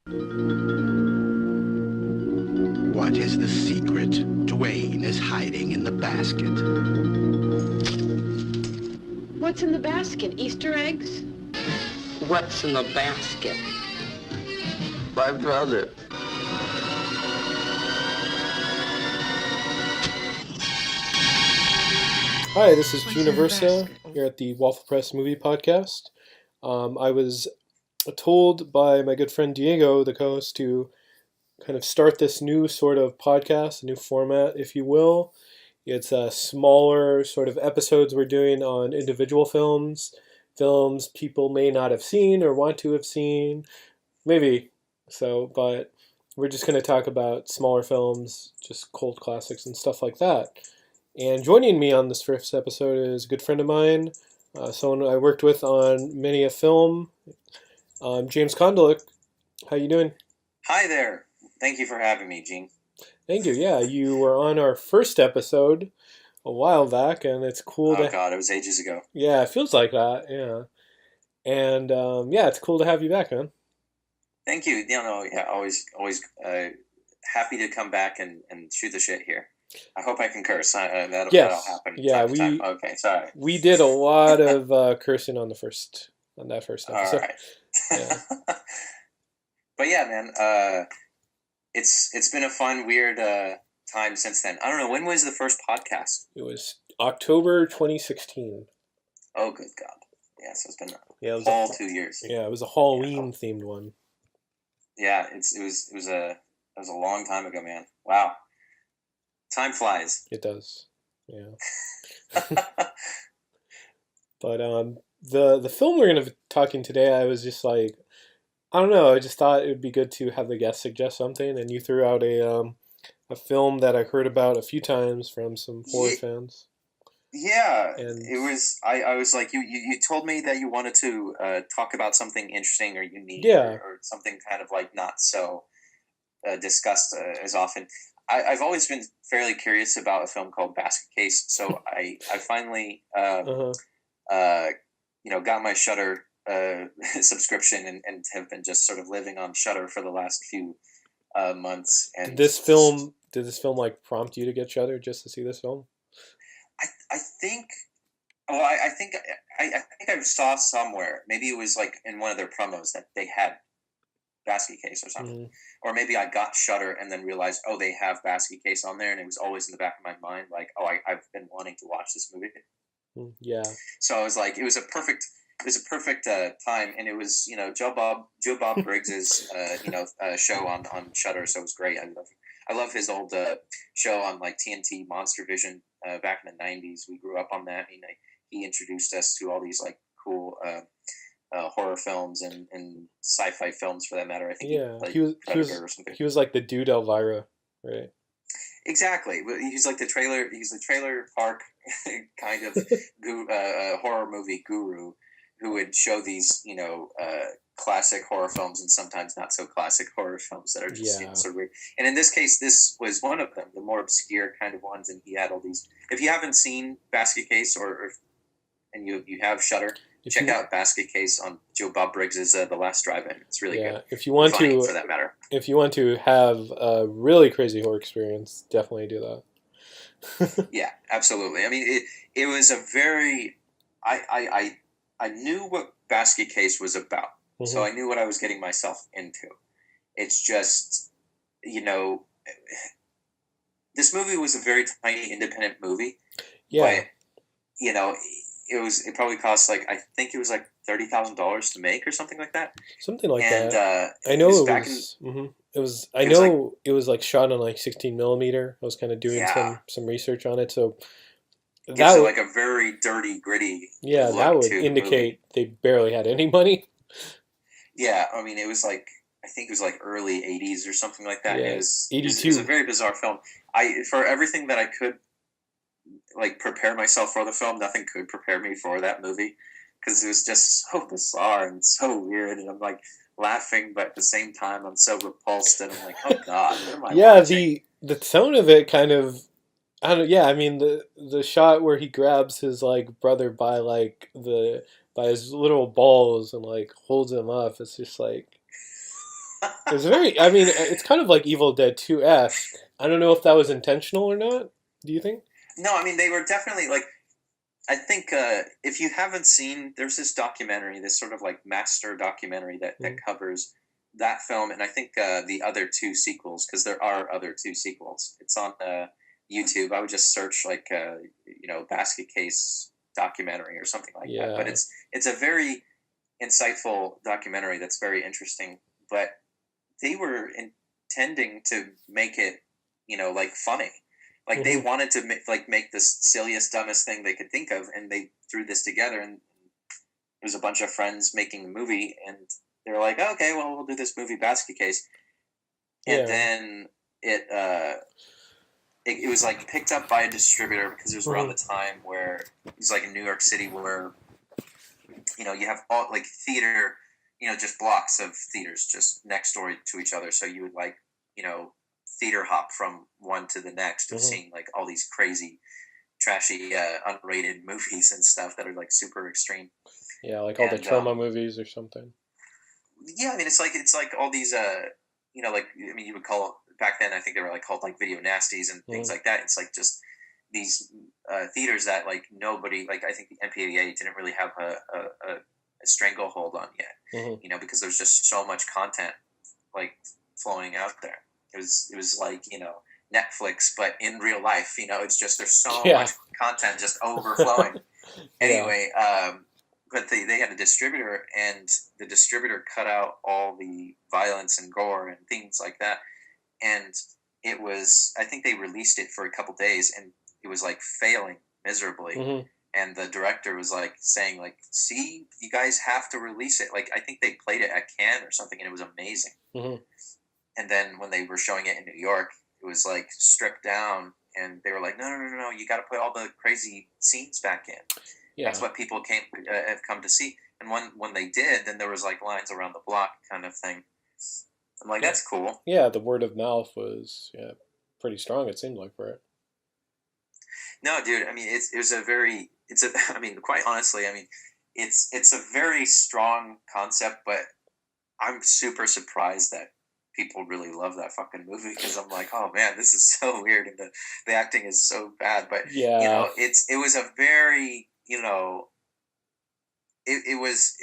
What is the secret Dwayne is hiding in the basket? What's in the basket? Easter eggs? What's in the basket? My brother. Hi, this is Gina Versa here at the Waffle Press Movie Podcast. I was told by my good friend Diego, the co-host, to kind of start this new sort of podcast, a new format, if you will. It's smaller sort of episodes we're doing on individual films people may not have seen or want to have seen, maybe so, but we're just going to talk about smaller films, just cult classics and stuff like that. And joining me on this first episode is a good friend of mine, someone I worked with on many a film, James Kondelik. How you doing? Hi there. Thank you for having me, Gene. Thank you. Yeah, you were on our first episode a while back, and it's cool Oh God, it was ages ago. Yeah, it feels like that, yeah. And, yeah, it's cool to have you back, man. Thank you. Always happy to come back and shoot the shit here. I hope I can curse. That'll happen. Yeah, Okay, sorry. We did a lot of cursing on that first episode. All right. Yeah. But yeah, man, it's been a fun, weird time since then. I don't know, when was the first podcast? It was October 2016. Oh, good God. Yeah, so it's been it was all 2 years. Yeah, it was a Halloween themed one. Yeah, it was a long time ago, man. Wow. Time flies. It does. Yeah. But the film we're going to be talking today, I was just like, I don't know, I just thought it would be good to have the guest suggest something, and you threw out a film that I heard about a few times from some horror fans. Yeah, and it was. I was like, you told me that you wanted to talk about something interesting or unique, or something kind of like not so discussed as often. I've always been fairly curious about a film called Basket Case, so I finally got my Shudder subscription and have been just sort of living on Shudder for the last few months. And did this film like prompt you to get Shudder just to see this film? I think. Well, I think I saw somewhere. Maybe it was like in one of their promos that they had Basket Case or something. Mm-hmm. Or maybe I got Shudder and then realized, oh, they have Basket Case on there, and it was always in the back of my mind, like, oh, I've been wanting to watch this movie. Yeah. So I was like, it was a perfect time, and it was Joe Bob Briggs's show on Shudder, so it was great. I love his old show on like TNT Monster Vision back in the 90s. We grew up on that. He introduced us to all these like cool horror films and sci-fi films, for that matter. I think he was like the dude Elvira, right? Exactly. He's like the trailer park kind of horror movie guru who would show these classic horror films and sometimes not so classic horror films that are just sort of weird. And in this case, this was one of them, the more obscure kind of ones. And he had all these. If you haven't seen Basket Case and you have Shudder, check out Basket Case on Joe Bob Briggs's The Last Drive-In. It's really good. If you want to, for that matter. If you want to have a really crazy horror experience, definitely do that. Yeah, absolutely. I mean, it was a very. I knew what Basket Case was about, so I knew what I was getting myself into. It's just, this movie was a very tiny independent movie. Yeah. But, it probably cost like, I think it was like $30,000 to make or something like that. Something like that. I know it was like shot on like 16 millimeter. I was kind of doing some research on it, so that like a very dirty, gritty. Yeah, that would indicate they barely had any money. Yeah, I mean, it was like, I think it was like early 80s or something like that. Yeah, it was 82. It was a very bizarre film. For everything that I could like prepare myself for the film, nothing could prepare me for that movie, because it was just so bizarre and so weird, and I'm like laughing, but at the same time I'm so repulsed, and I'm like, oh God, what am I watching? the tone of it kind of, I don't. Yeah, I mean the shot where he grabs his like brother by his literal balls and like holds him up. It's just like, It's very. I mean, it's kind of like Evil Dead 2-esque. I don't know if that was intentional or not. Do you think? No, I mean they were definitely like. I think if you haven't seen, there's this documentary, this sort of like master documentary that covers that film, and I think the other two sequels, because there are other two sequels. It's on YouTube. I would just search like basket case documentary or something like that. But it's a very insightful documentary that's very interesting. But they were intending to make it, like funny. Like they wanted to make this silliest, dumbest thing they could think of, and they threw this together. And there's a bunch of friends making a movie, and they were like, "Okay, well, we'll do this movie Basket Case." And then it was like picked up by a distributor because it was around the time where it was like in New York City where you have all like theater, just blocks of theaters just next door to each other. So you would theater hop from one to the next of seeing like all these crazy trashy unrated movies and stuff that are like super extreme, like all the Tomah movies or something. I mean it's like all these you would call back then, I think they were like called like video nasties and things like that. It's like just these theaters that like nobody, like I think the MPAA didn't really have a stranglehold on yet, because there's just so much content like flowing out there. It was like, Netflix, but in real life, it's just, there's so much content just overflowing. Anyway, but they had a distributor, and the distributor cut out all the violence and gore and things like that. And it was, I think they released it for a couple days, and it was like failing miserably. And the director was like saying like, see, you guys have to release it. Like, I think they played it at Cannes or something, and it was amazing. And then when they were showing it in New York, it was like stripped down, and they were like, no, you got to put all the crazy scenes back in. That's what people have come to see. And when they did, then there was like lines around the block kind of thing. I'm like, that's cool. Yeah, the word of mouth was pretty strong, it seemed like, for it. No, dude, I mean, I mean, quite honestly, I mean, it's a very strong concept, but I'm super surprised that people really love that fucking movie, because I'm like, oh man, this is so weird, and the acting is so bad. But it was a very it was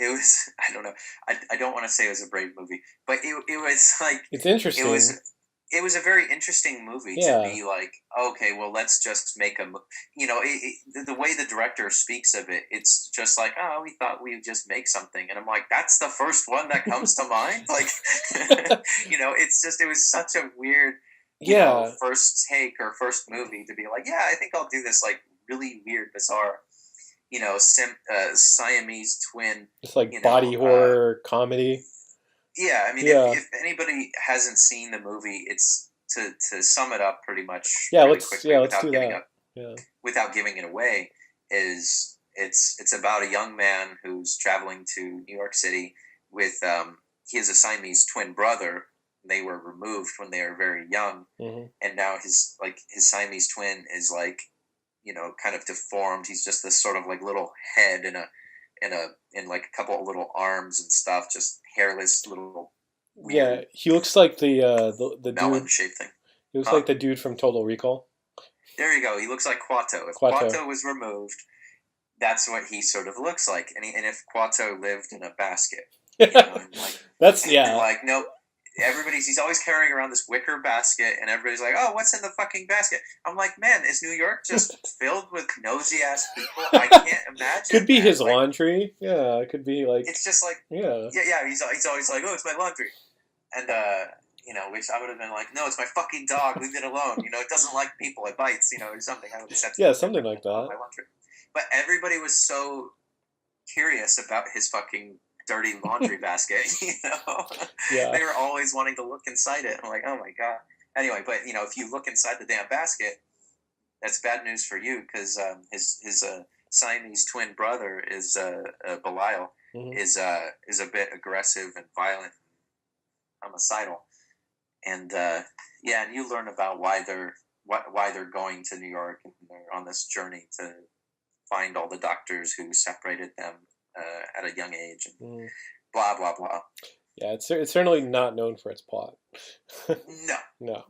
I don't know, I don't want to say it was a brave movie, but it was like, it's interesting. It was a very interesting movie to be like, okay, well, let's just make the way the director speaks of it, it's just like, oh, we thought we would just make something. And I'm like, that's the first one that comes to mind? Like, it was such a weird, first take or first movie to be like, yeah, I think I'll do this, like, really weird, bizarre, Siamese twin. It's like body horror comedy. Yeah, I mean, if anybody hasn't seen the movie, it's to sum it up pretty much. Let's do that. Without giving it away, it's about a young man who's traveling to New York City with he has a Siamese twin brother. They were removed when they were very young, and now his Siamese twin is like, kind of deformed. He's just this sort of like little head and like a couple of little arms and stuff, just hairless little weird, he looks like the melon dude, shaped thing. He looks like the dude from Total Recall. There you go. He looks like Kuato. If Kuato was removed, that's what he sort of looks like. And if Kuato lived in a basket, like, nope. He's always carrying around this wicker basket, and everybody's like, oh, what's in the fucking basket? I'm like, man, is New York just filled with nosy ass people? I can't imagine. Could be his laundry. Yeah, it could be like, it's just like, yeah. He's always like, oh, it's my laundry. And which I would have been like, no, it's my fucking dog, leave it alone. It doesn't like people, it bites, or something. I would have something like that. My laundry. But everybody was so curious about his fucking dirty laundry basket, They were always wanting to look inside it. I'm like, oh my god. Anyway, but if you look inside the damn basket, that's bad news for you, because his Siamese twin brother is Belial, is a bit aggressive and violent, and homicidal, and and you learn about why they're going to New York, and they're on this journey to find all the doctors who separated them at a young age, and blah blah blah. Yeah, it's certainly not known for its plot. No, No.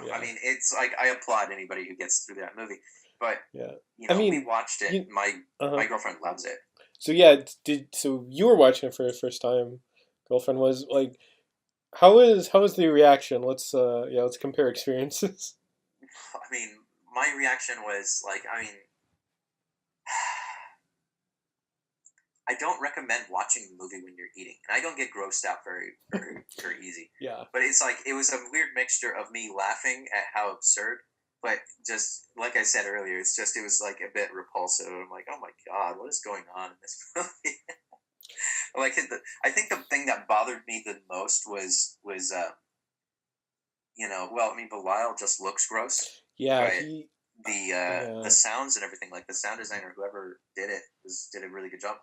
Yeah. I mean, it's like I applaud anybody who gets through that movie, but Yeah. you I know, we mean, watched it. you, My girlfriend loves it. so yeah, so you were watching it for the first time. Girlfriend was like, how was the reaction? Let's compare experiences. I mean, my reaction was like, I mean, I don't recommend watching the movie when you're eating, and I don't get grossed out very easy. Yeah. But it's like it was a weird mixture of me laughing at how absurd, but just like I said earlier, it was like a bit repulsive. I'm like, oh my god, what is going on in this movie? Like, I think the thing that bothered me the most was well, I mean, Belial just looks gross. Yeah, but the sounds and everything, like the sound designer, whoever did it, did a really good job.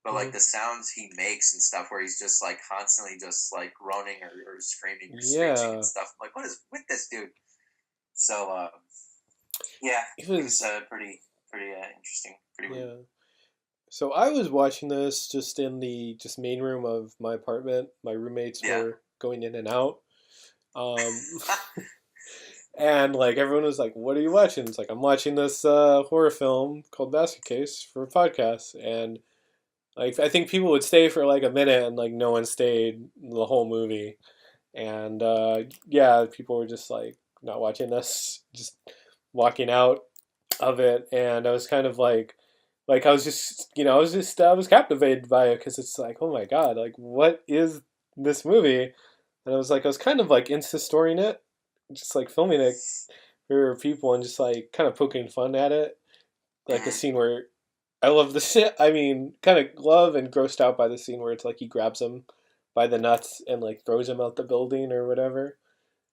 But like the sounds he makes and stuff, where he's just like constantly just like groaning or screaming or screeching and stuff. I'm like, what is with this dude? So yeah, it was pretty interesting, pretty weird. So I was watching this just in the main room of my apartment. My roommates were going in and out. And like everyone was like, "What are you watching?" It's like, "I'm watching this horror film called Basket Case for a podcast." And like I think people would stay for like a minute, and like no one stayed the whole movie. And people were just like not watching this, just walking out of it. And I was kind of like I was just I was captivated by it because it's like, oh my god, like what is this movie? And I was kind of like Insta storying it, just like filming it for people and just like kind of poking fun at it. Like the scene where I love the scene. I mean, kind of love and grossed out by the scene where it's like he grabs him by the nuts and like throws him out the building or whatever.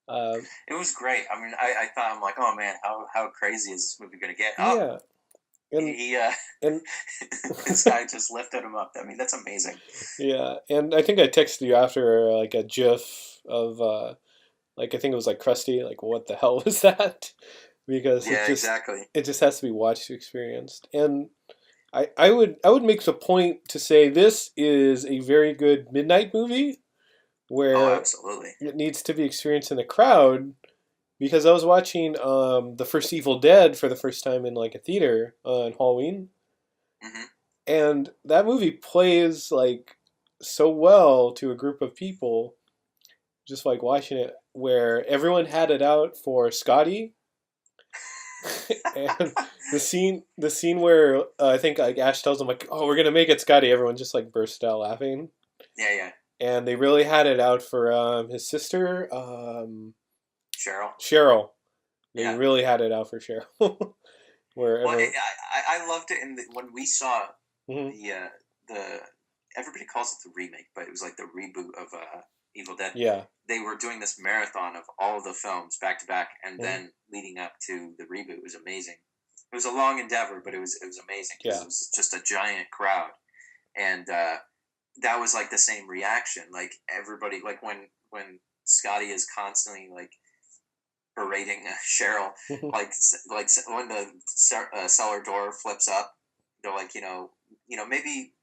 It was great. I mean, I thought, I'm like, oh man, how crazy is this movie going to get? Yeah. And this guy just lifted him up. I mean, that's amazing. Yeah, and I think I texted you after like a GIF of like I think it was like Krusty, like what the hell was that? Because exactly. It just has to be watched to experienced. And I would make the point to say this is a very good midnight movie where absolutely. It needs to be experienced in a crowd. Because I was watching the first Evil Dead for the first time in like a theater on Halloween, and that movie plays like so well to a group of people, just like watching it, where everyone had it out for Scotty, and the scene where I think like Ash tells them like, "Oh, we're gonna make it Scotty," everyone just like burst out laughing. Yeah. And they really had it out for his sister. Cheryl. They really had it out for Cheryl. I loved it when we saw the everybody calls it the remake, but it was like the reboot of Evil Dead. Yeah. They were doing this marathon of all the films back to back, and then leading up to the reboot. It was amazing. It was a long endeavor, but it was amazing because it was just a giant crowd, and that was like the same reaction. Like everybody, like when Scotty is constantly like berating Cheryl, like when the cellar door flips up, they're like, maybe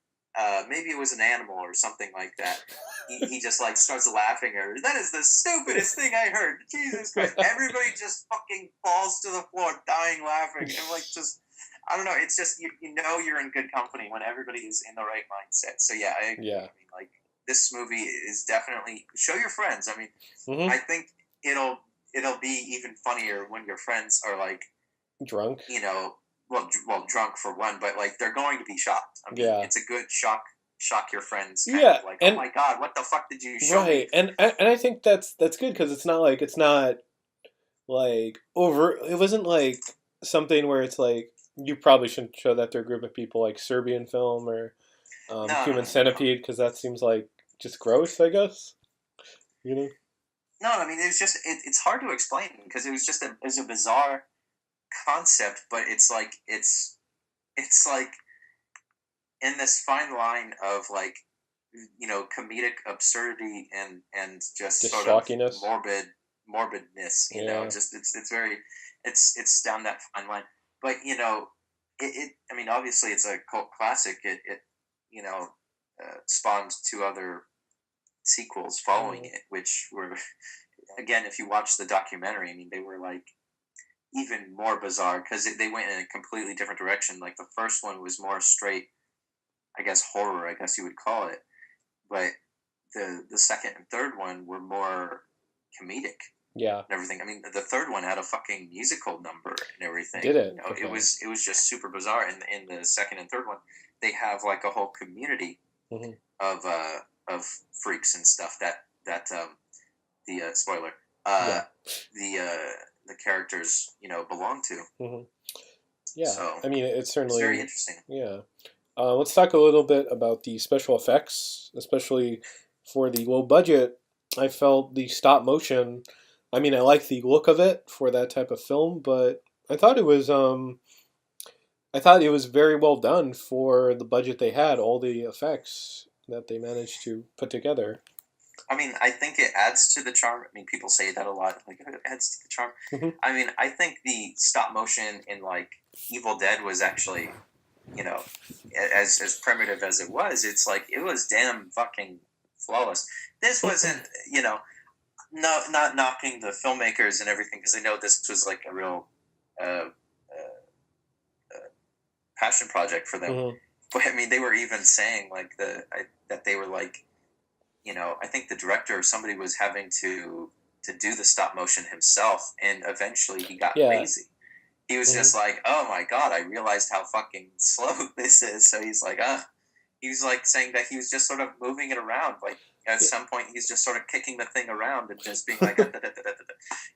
it was an animal or something like that. He just like starts laughing, or that is the stupidest thing I heard. Jesus Christ! Everybody just fucking falls to the floor, dying laughing, and like just. I don't know. It's just you're in good company when everybody is in the right mindset. So yeah, I agree. I mean, like this movie is definitely show your friends. I mean, I think it'll be even funnier when your friends are like drunk. Well, drunk for one, but like they're going to be shocked. I mean, it's a good shock your friends. Kind of like, oh my god, what the fuck did you show me? And I think that's good because it's not like over. It wasn't like something where it's like. You probably shouldn't show that to a group of people like Serbian film or Human Centipede because that seems like just gross, I guess. No, I mean it's just it's hard to explain because it was a bizarre concept, but it's like in this fine line of like comedic absurdity and just sort shockiness. Of morbidness. Just it's very it's down that fine line. But I mean, obviously, it's a cult classic. It spawned two other sequels following it, which were, again, if you watch the documentary, I mean, they were like even more bizarre because they went in a completely different direction. Like the first one was more straight, I guess, horror, I guess you would call it, but the second and third one were more comedic. Yeah. And everything. I mean, the third one had a fucking musical number and everything. Did it? You know, Okay. it was just super bizarre. And in the second and third one, they have like a whole community of freaks and stuff that the spoiler the characters, you know, belong to. Mm-hmm. Yeah. So, I mean, it's certainly very interesting. Yeah. Let's talk a little bit about the special effects, especially for the low budget. I felt the stop motion. I mean, I like the look of it for that type of film, but I thought it was very well done for the budget they had. All the effects that they managed to put together. I mean, I think it adds to the charm. I mean, people say that a lot. Like, it adds to the charm. Mm-hmm. I mean, I think the stop motion in like Evil Dead was actually, you know, as primitive as it was, it's like it was damn fucking flawless. This wasn't, you know, not knocking the filmmakers and everything, because I know this was like a real passion project for them. Mm-hmm. But I mean, they were even saying like that they were like, you know, I think the director or somebody was having to do the stop motion himself, and eventually he got lazy. He was just like, oh my god, I realized how fucking slow this is. So he's like, he was like saying that he was just sort of moving it around. Like at some point, he's just sort of kicking the thing around and just being like,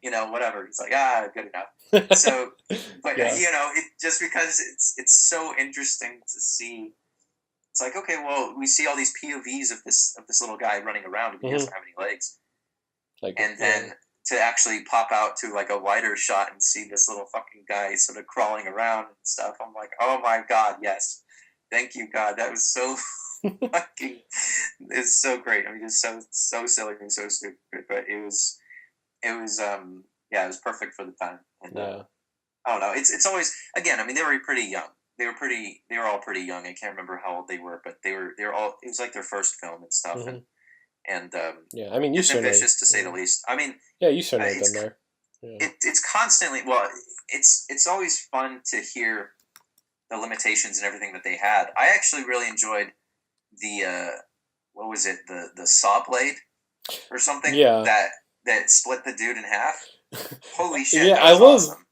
you know, whatever. He's like, good enough. So, but you know, it just because it's so interesting to see. It's like, okay, well, we see all these POVs of this little guy running around, and he doesn't have any legs, and then to actually pop out to like a wider shot and see this little fucking guy sort of crawling around and stuff. I'm like, oh my god, yes, thank you, God, that was so fucking, it's so great. I mean, it's so silly and so stupid, but it was it was perfect for the time. And I don't know, it's always, again, I mean, they were pretty young. They were all pretty young. I can't remember how old they were, but they were all. It was like their first film and stuff, and I mean, you it's certainly ambitious to say the least. I mean, you certainly have been there. Yeah. It's constantly, well, it's always fun to hear the limitations and everything that they had. I actually really enjoyed the what was it, the saw blade or something that split the dude in half. Holy shit! Yeah,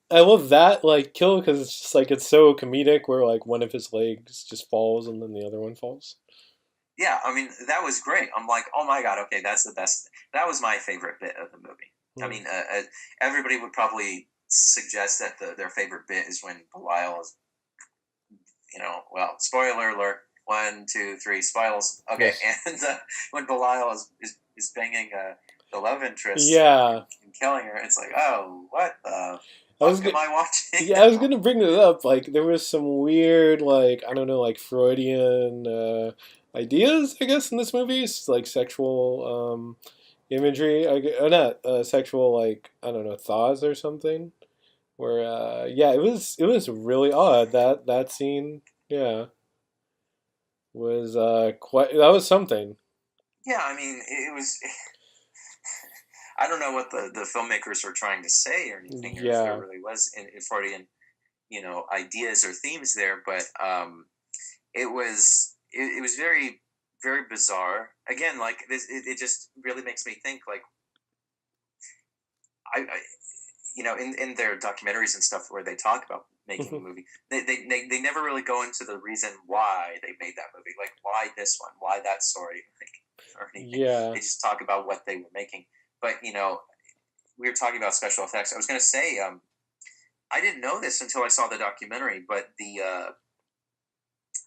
I love that like kill, because it's just like it's so comedic where like one of his legs just falls and then the other one falls. Yeah, I mean, that was great. I'm like, oh my god, okay, that's the best. That was my favorite bit of the movie. I mean, everybody would probably suggest that their favorite bit is when Belial is, you know, well, spoiler alert, 1, 2, 3, spoils. Okay, yes. And when Belial is banging the love interest, and killing her, it's like, oh, what the fuck am I watching? Yeah, I was gonna bring it up. Like, there was some weird, like, I don't know, like Freudian ideas, I guess, in this movie. It's like sexual imagery, not sexual, like, I don't know, thoughts or something. Where it was really odd, that scene. Was that was something. Yeah, I mean, it was. I don't know what the filmmakers were trying to say or anything, or if there really was in Freudian, you know, ideas or themes there, but it was very, very bizarre. Again, like this, it just really makes me think. Like, I you know, in their documentaries and stuff where they talk about making a movie, they never really go into the reason why they made that movie, like why this one, why that story, like, or anything. They just talk about what they were making. But, you know, we were talking about special effects. I was going to say, I didn't know this until I saw the documentary, but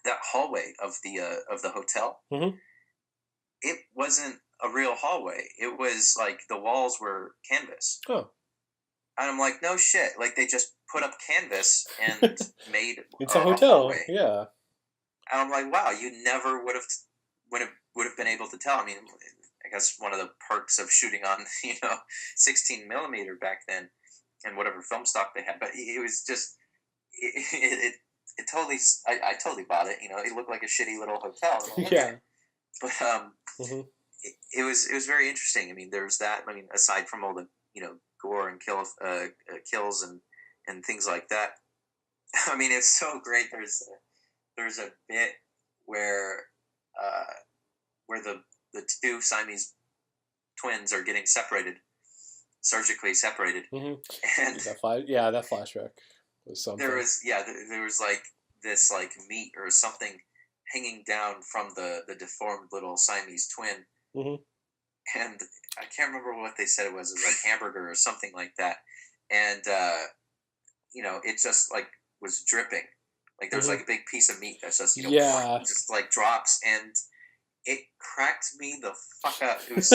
that hallway of the hotel, it wasn't a real hallway. It was like the walls were canvas. Oh. And I'm like, no shit. Like, they just put up canvas and made it's a hotel. Hallway. Yeah. And I'm like, wow, you never would have been able to tell. I mean, I guess one of the perks of shooting on, you know, 16 millimeter back then, and whatever film stock they had, but it was just, it totally, I totally bought it. You know, it looked like a shitty little hotel. Like, okay. Yeah. But it was very interesting. I mean, there's that. I mean, aside from all the gore and kills and things like that. I mean, it's so great. There's a bit where the two Siamese twins are getting surgically separated, and that flashback was something. there was like this like meat or something hanging down from the deformed little Siamese twin, and I can't remember what they said it was. It was like hamburger or something like that, and it just like was dripping. Like there's like a big piece of meat that's just just like drops, and it cracked me the fuck up. It was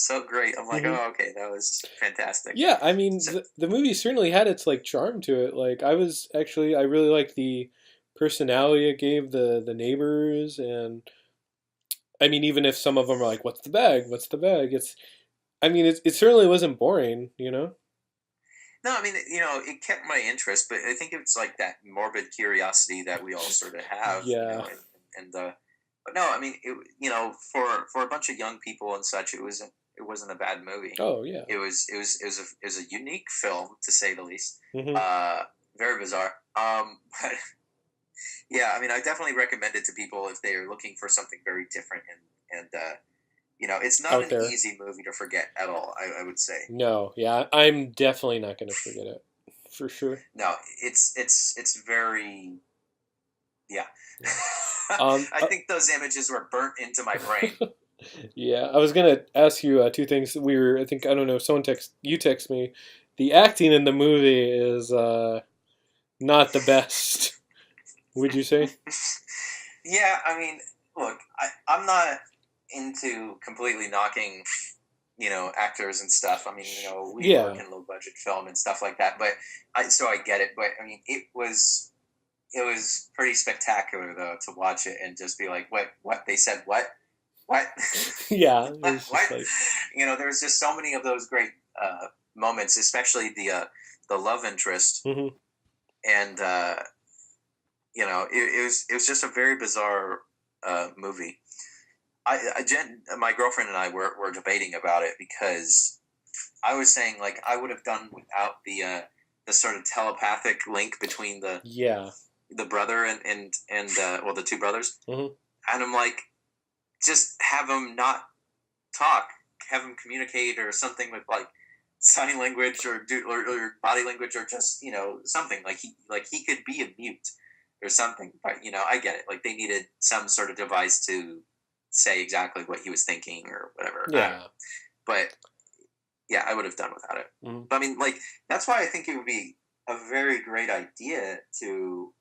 so great. I'm like, oh, okay, that was fantastic. Yeah, I mean, the movie certainly had its like charm to it. Like I really liked the personality it gave the neighbors, and I mean, even if some of them are like, "What's the bag? What's the bag?" It certainly wasn't boring, No, I mean, it kept my interest, but I think it's like that morbid curiosity that we all sort of have. Yeah. But no, I mean, for a bunch of young people and such, it wasn't a bad movie. Oh yeah. It was a unique film, to say the least. Very bizarre. But yeah, I mean, I definitely recommend it to people if they are looking for something very different and it's not an easy movie to forget at all, I would say. No, yeah, I'm definitely not going to forget it, for sure. No, it's very, yeah. I think those images were burnt into my brain. Yeah, I was going to ask you two things. I don't know, you text me. The acting in the movie is not the best, would you say? Yeah, I mean, look, I'm not into completely knocking, actors and stuff. I mean, we work in low budget film and stuff like that, but I get it. But I mean, it was pretty spectacular though to watch it and just be like, what they said, what? Yeah, what? Like... there's just so many of those great moments, especially the love interest, and it was just a very bizarre movie. My girlfriend and I were debating about it because I was saying like I would have done without the sort of telepathic link between the brother and the two brothers, and I'm like, just have them not talk, have them communicate or something with like sign language or body language or just something like he could be a mute or something, but I get it, like they needed some sort of device to say exactly what he was thinking or whatever. Yeah. But yeah, I would have done without it. But I mean, like, that's why I think it would be a very great idea to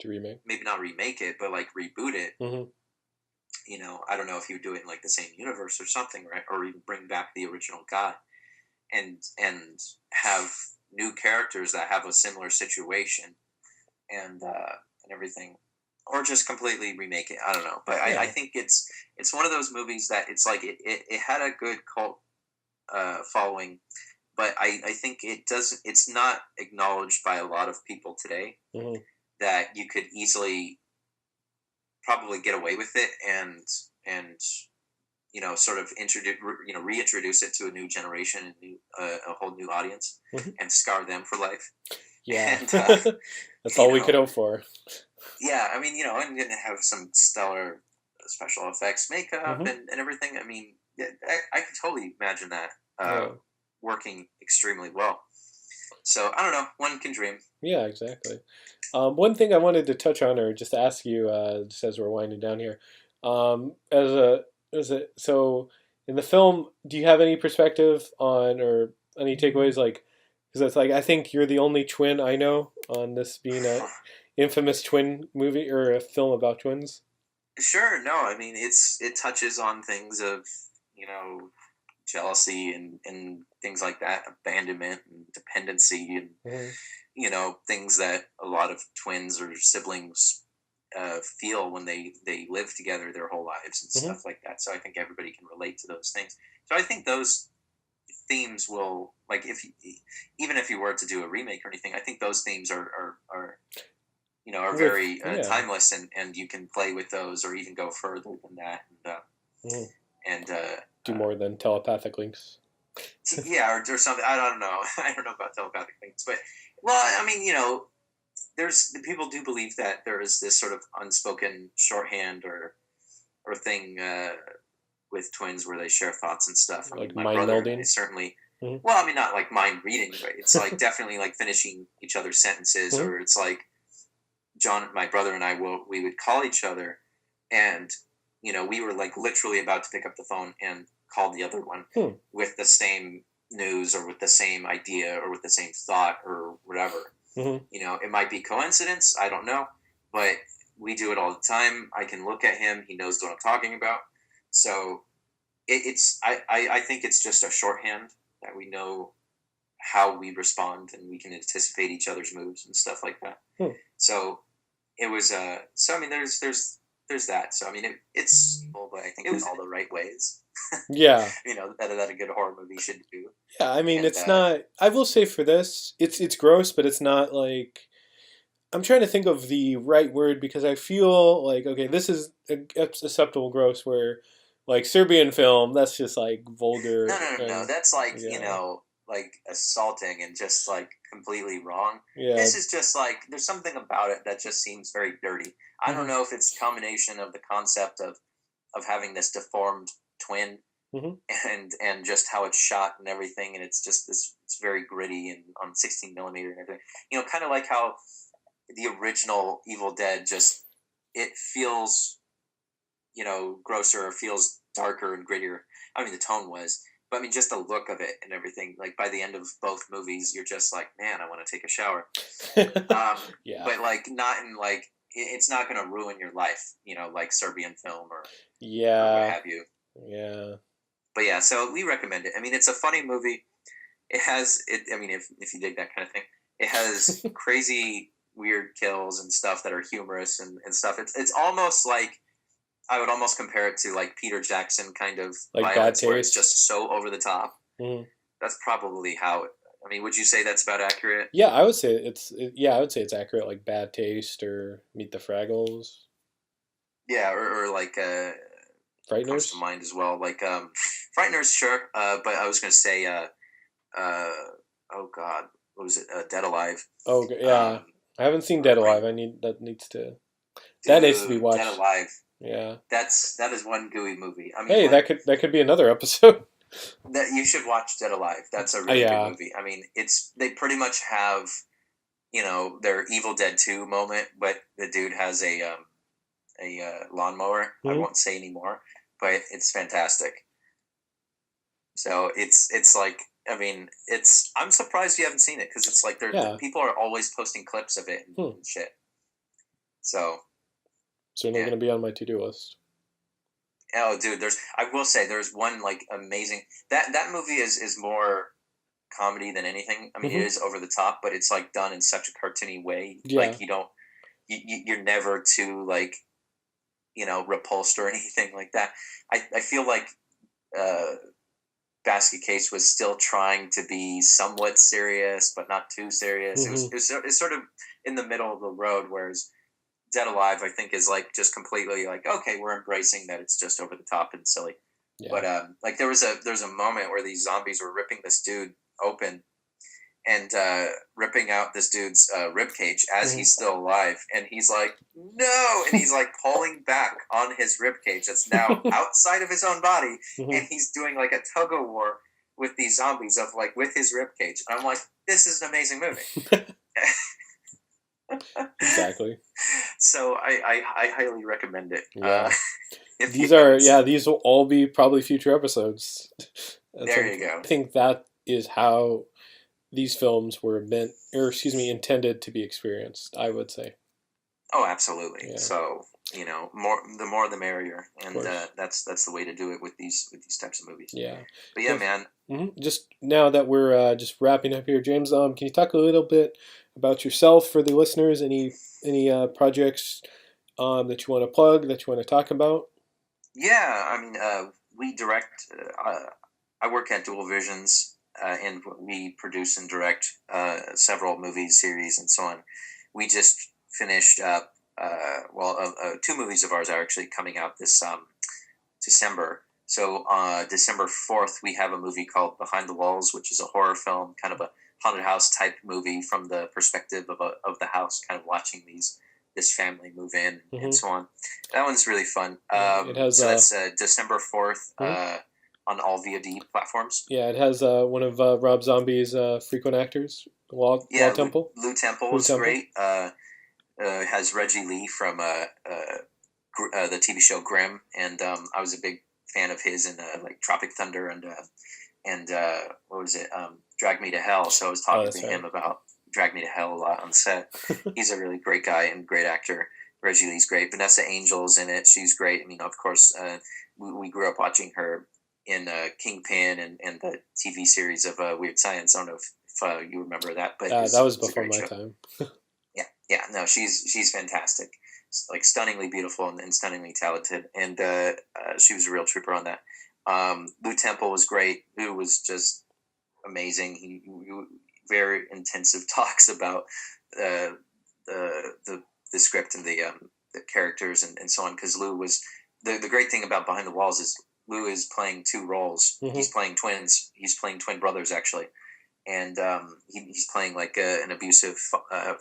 remake. Maybe not remake it, but like reboot it. I don't know if you would do it in like the same universe or something, right? Or even bring back the original guy and have new characters that have a similar situation and everything. Or just completely remake it. I don't know, but I think it's one of those movies that it's like it had a good cult following, but I think it's not acknowledged by a lot of people today that you could easily probably get away with it and sort of reintroduce it to a new generation and a whole new audience and scar them for life. Yeah, and, that's all we could hope for. Yeah, I mean, I'm going to have some stellar special effects, makeup, and everything. I mean, I could totally imagine that working extremely well. So, I don't know. One can dream. Yeah, exactly. One thing I wanted to touch on, or just ask you, just as we're winding down here, so in the film, do you have any perspective on, or any takeaways, like, because it's like, I think you're the only twin I know on this being a infamous twin movie or a film about twins? Sure. No, I mean, it touches on things of, jealousy and things like that, abandonment and dependency and, things that a lot of twins or siblings feel when they live together their whole lives and stuff like that. So I think everybody can relate to those things. So I think those themes will, like, even if you were to do a remake or anything, I think those themes are very timeless, and you can play with those or even go further than that. And and do more than telepathic links. yeah, or something. I don't know. I don't know about telepathic links, but well, I mean, there's people do believe that there is this sort of unspoken shorthand or thing with twins where they share thoughts and stuff. I Like mean, my mind brother melding? and I certainly. Mhm. Well, I mean, not like mind reading, but it's like definitely like finishing each other's sentences, Mhm. or it's like John, my brother, and I we would call each other, and we were like literally about to pick up the phone and call the other one with the same news or with the same idea or with the same thought or whatever. Mhm. It might be coincidence, I don't know, but we do it all the time. I can look at him; he knows what I'm talking about. So I think it's just a shorthand that we know how we respond and we can anticipate each other's moves and stuff like that. So it was so I mean there's that. So I mean it's but I think it was all the right ways. Yeah. that a good horror movie should do. Yeah, I mean, And, it's not. I will say for this, it's gross, but it's not like. I'm trying to think of the right word because I feel like okay, this is acceptable gross. Where, like Serbian film, that's just like vulgar. No. That's like yeah. like assaulting and just like completely wrong. Yeah. This is just like there's something about it that just seems very dirty. I don't know if it's a combination of the concept of having this deformed twin and just how it's shot and everything, and it's just it's very gritty and on 16 millimeter and everything. Kind of like how the original Evil Dead just it feels grosser, or feels darker and grittier. I mean, the tone was. But I mean, just the look of it and everything. Like by the end of both movies, you're just like, man, I want to take a shower. Yeah. But like, not in like, it's not going to ruin your life, like Serbian film or what have you. Yeah. But yeah, so we recommend it. I mean, it's a funny movie. It has it. I mean, if you dig that kind of thing, it has crazy, weird kills and stuff that are humorous and stuff. It's almost like. I would almost compare it to like Peter Jackson kind of like violence, Bad where it's Taste. just so over the top. That's probably how. I mean, would you say that's about accurate? Yeah, I would say I would say it's accurate, like Bad Taste or Meet the Fraggles. Yeah, or like Frighteners comes to mind as well. Like Frighteners, sure. But I was going to say, oh God, what was it? Dead Alive. Oh yeah, I haven't seen Dead Alive. That needs to be watched. Dead Alive. Yeah, that is one gooey movie. I mean, hey, that could be another episode. That you should watch Dead Alive. That's a really good movie. I mean, they pretty much have, their Evil Dead 2 moment, but the dude has a lawnmower. I won't say anymore, but it's fantastic. So it's like, I mean, I'm surprised you haven't seen it because it's like people are always posting clips of it and shit. So. Certainly going to be on my to-do list. Oh, dude, I will say there's one like amazing that movie is more comedy than anything. I mean, it is over the top, but it's like done in such a cartoony way. Yeah. Like you're never too like, repulsed or anything like that. I feel like Basket Case was still trying to be somewhat serious, but not too serious. It's sort of in the middle of the road, whereas Dead Alive, I think, is like just completely like, okay, we're embracing that it's just over the top and silly. Yeah. But like there's a moment where these zombies were ripping this dude open and ripping out this dude's rib cage as he's still alive, and he's like, no, and he's like pulling back on his rib cage that's now outside of his own body, and he's doing like a tug of war with these zombies of like with his rib cage, and I'm like, this is an amazing movie. Exactly. So I highly recommend it. Yeah. These will all be probably future episodes. There you go. I think that is how these films were intended to be experienced, I would say. Oh, absolutely. Yeah. So, the more the merrier, and that's the way to do it with these types of movies. Yeah. But yeah, man. Just now that we're just wrapping up here, James, can you talk a little bit about yourself for the listeners? Any projects that you want to plug, that you want to talk about? Yeah, I mean, we direct. I work at Dual Visions, and we produce and direct several movies, series, and so on. We just finished up. 2 movies of ours are actually coming out this December. So December 4th, we have a movie called Behind the Walls, which is a horror film, kind of a haunted house type movie from the perspective of the house, kind of watching this family move in and so on. That one's really fun. It has, so that's December 4th on all VOD platforms. Yeah, it has one of Rob Zombie's frequent actov Law Temple. Lou Temple is great. It has Reggie Lee from the TV show Grimm, and I was a big fan of his in like Tropic Thunder and what was it? Drag Me to Hell. So I was talking to him about Drag Me to Hell a lot on set. He's a really great guy and great actor. Reggie Lee's great. Vanessa Angel's in it. She's great. I mean, of course, we grew up watching her in Kingpin and the TV series of Weird Science. I don't know if you remember that, but that was before my time. Yeah. No, she's fantastic. Like stunningly beautiful and stunningly talented, and she was a real trooper on that. Lou Temple was great. Lou was just amazing. He very intensive talks about the script and the characters and so on. Because Lou was the great thing about Behind the Walls is Lou is playing two roles. He's playing twins. He's playing twin brothers actually, and he's playing like an abusive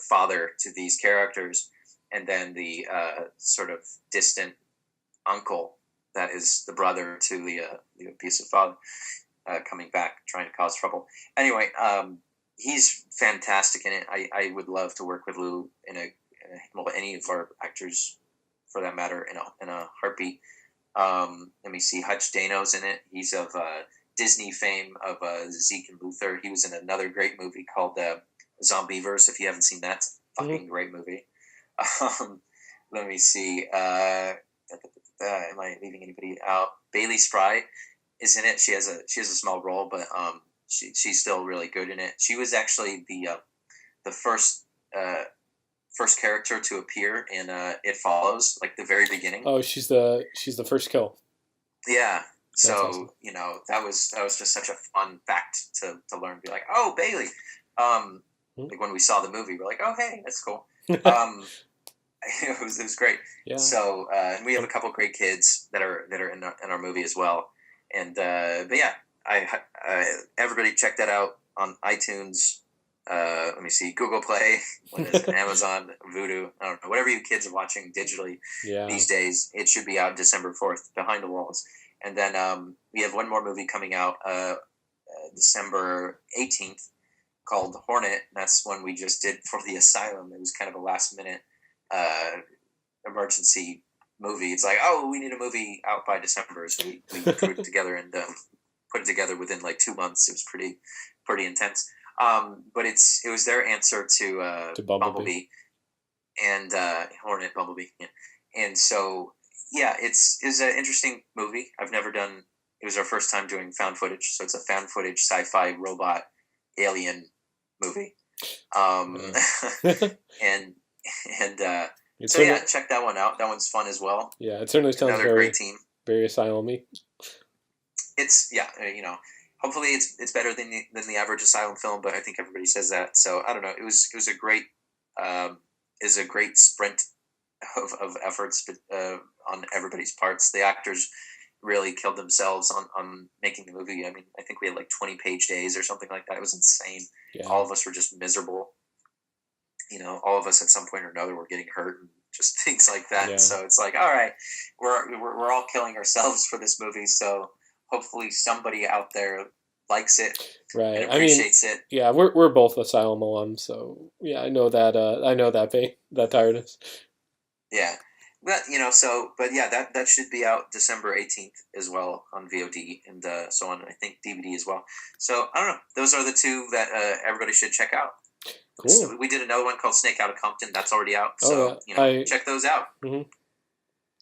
father to these characters. And then the sort of distant uncle that is the brother to the abusive father coming back, trying to cause trouble. Anyway, he's fantastic in it. I would love to work with Lou well, any of our actors, for that matter, in a heartbeat. Let me see. Hutch Dano's in it. He's of Disney fame of Zeke and Luther. He was in another great movie called Zombieverse. If you haven't seen that, it's a fucking great movie. Let me see. Am I leaving anybody out? Bailey Spry is in it. She has a small role, but she's still really good in it. She was actually the first character to appear in It Follows, like the very beginning. Oh, she's the first kill. Yeah. So awesome. That was just such a fun fact to learn. Be like, oh, Bailey. Like when we saw the movie, we're like, oh, hey, that's cool. It was great. Yeah. So and we have a couple great kids that are in our movie as well. And but yeah, I everybody check that out on iTunes. Let me see, Google Play, what is it, Amazon, Vudu, I don't know, whatever you kids are watching digitally these days. It should be out December 4th, Behind the Walls. And then we have one more movie coming out December 18th called HORNET. That's one we just did for the asylum. It was kind of a last minute emergency movie. It's like, oh, we need a movie out by December, so we put it together and put it together within like 2 months. It was pretty intense. But it was their answer to Bumblebee and HORNET Bumblebee. Yeah. And so yeah, it's an interesting movie. I've never done. It was our first time doing found footage, so it's a found footage sci-fi robot alien movie. So yeah, check that one out. That one's fun as well. Yeah, it certainly sounds another great team. Very asylum-y. It's hopefully it's better than the average asylum film, but I think everybody says that. So I don't know. It was a great sprint of efforts on everybody's parts. The actors really killed themselves on making the movie. I mean, I think we had like 20-page days or something like that. It was insane. Yeah. All of us were just miserable. All of us at some point or another were getting hurt and just things like that. Yeah. So it's like, all right, we're all killing ourselves for this movie. So hopefully somebody out there likes it, right? And appreciates it. Yeah, we're both asylum alums, so yeah, I know that pain, that tiredness. Yeah, but but yeah, that should be out December 18th as well on VOD and so on. I think DVD as well. So I don't know. Those are the two that everybody should check out. Cool. So we did another one called Snake Out of Compton. That's already out. So check those out. Mm-hmm.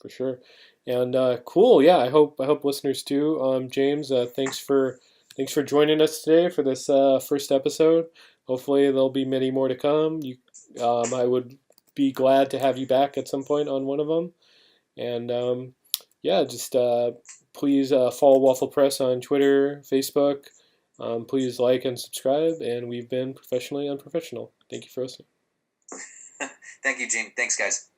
For sure. And cool. Yeah, I hope listeners too. James, thanks for joining us today for this first episode. Hopefully there'll be many more to come. I would be glad to have you back at some point on one of them. And just please follow Waffle Press on Twitter, Facebook. Please like and subscribe. And we've been Professionally Unprofessional. Thank you for listening. Thank you, Gene. Thanks, guys.